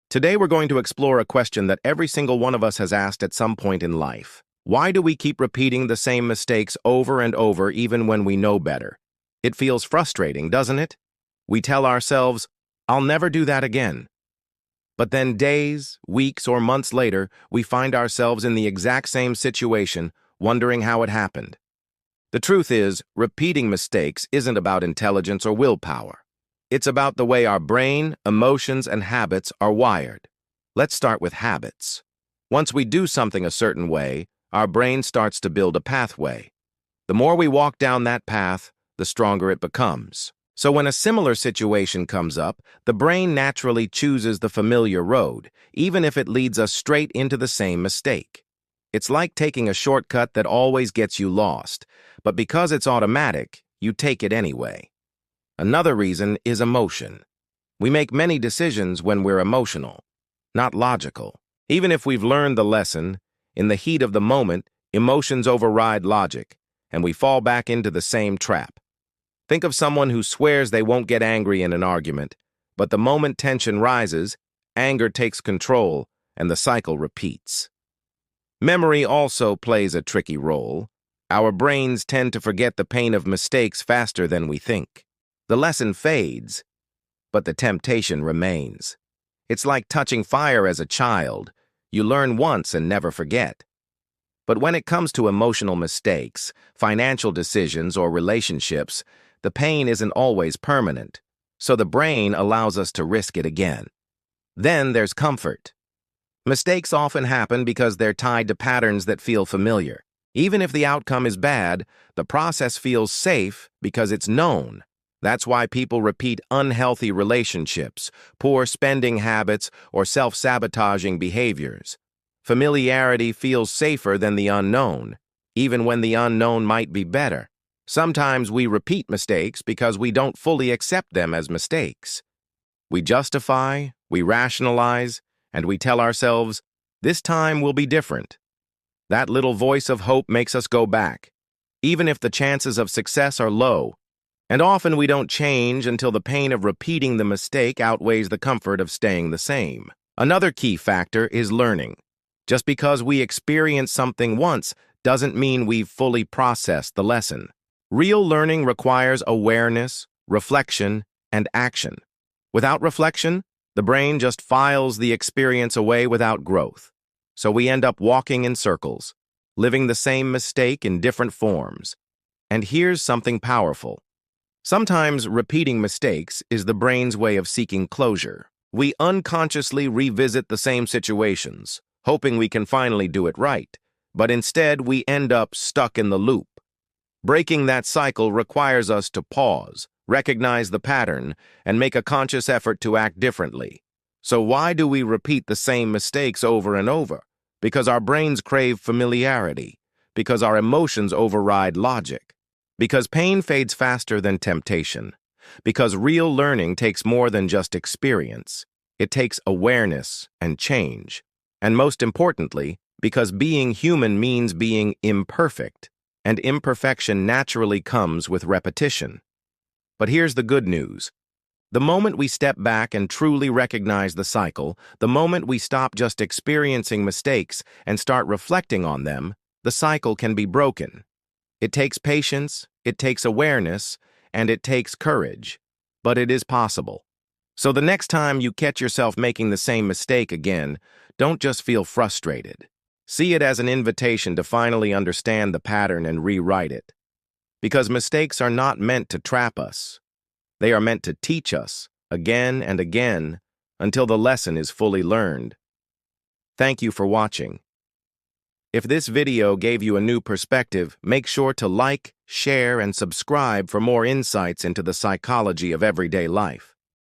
Today we're going to explore a question that every single one of us has asked at some point in life. Why do we keep repeating the same mistakes over and over even when we know better? It feels frustrating, doesn't it? We tell ourselves, "I'll never do that again." But then days, weeks, or months later, we find ourselves in the exact same situation, wondering how it happened. The truth is, repeating mistakes isn't about intelligence or willpower. It's about the way our brain, emotions, and habits are wired. Let's start with habits. Once we do something a certain way, our brain starts to build a pathway. The more we walk down that path, the stronger it becomes. So when a similar situation comes up, the brain naturally chooses the familiar road, even if it leads us straight into the same mistake. It's like taking a shortcut that always gets you lost, but because it's automatic, you take it anyway. Another reason is emotion. We make many decisions when we're emotional, not logical. Even if we've learned the lesson, in the heat of the moment, emotions override logic, and we fall back into the same trap. Think of someone who swears they won't get angry in an argument, but the moment tension rises, anger takes control, and the cycle repeats. Memory also plays a tricky role. Our brains tend to forget the pain of mistakes faster than we think. The lesson fades, but the temptation remains. It's like touching fire as a child. You learn once and never forget. But when it comes to emotional mistakes, financial decisions, or relationships, the pain isn't always permanent, so the brain allows us to risk it again. Then there's comfort. Mistakes often happen because they're tied to patterns that feel familiar. Even if the outcome is bad, the process feels safe because it's known. That's why people repeat unhealthy relationships, poor spending habits, or self-sabotaging behaviors. Familiarity feels safer than the unknown, even when the unknown might be better. Sometimes we repeat mistakes because we don't fully accept them as mistakes. We justify, we rationalize, and we tell ourselves, "This time will be different." That little voice of hope makes us go back, even if the chances of success are low. And often we don't change until the pain of repeating the mistake outweighs the comfort of staying the same. Another key factor is learning. Just because we experience something once doesn't mean we've fully processed the lesson. Real learning requires awareness, reflection, and action. Without reflection, the brain just files the experience away without growth. So we end up walking in circles, living the same mistake in different forms. And here's something powerful. Sometimes repeating mistakes is the brain's way of seeking closure. We unconsciously revisit the same situations, hoping we can finally do it right, but instead we end up stuck in the loop. Breaking that cycle requires us to pause, recognize the pattern, and make a conscious effort to act differently. So why do we repeat the same mistakes over and over? Because our brains crave familiarity, because our emotions override logic. Because pain fades faster than temptation. Because real learning takes more than just experience. It takes awareness and change. And most importantly, because being human means being imperfect, and imperfection naturally comes with repetition. But here's the good news. The moment we step back and truly recognize the cycle, the moment we stop just experiencing mistakes and start reflecting on them, the cycle can be broken. It takes patience, it takes awareness, and it takes courage, but it is possible. So the next time you catch yourself making the same mistake again, don't just feel frustrated. See it as an invitation to finally understand the pattern and rewrite it. Because mistakes are not meant to trap us. They are meant to teach us, again and again, until the lesson is fully learned. Thank you for watching. If this video gave you a new perspective, make sure to like, share, and subscribe for more insights into the psychology of everyday life.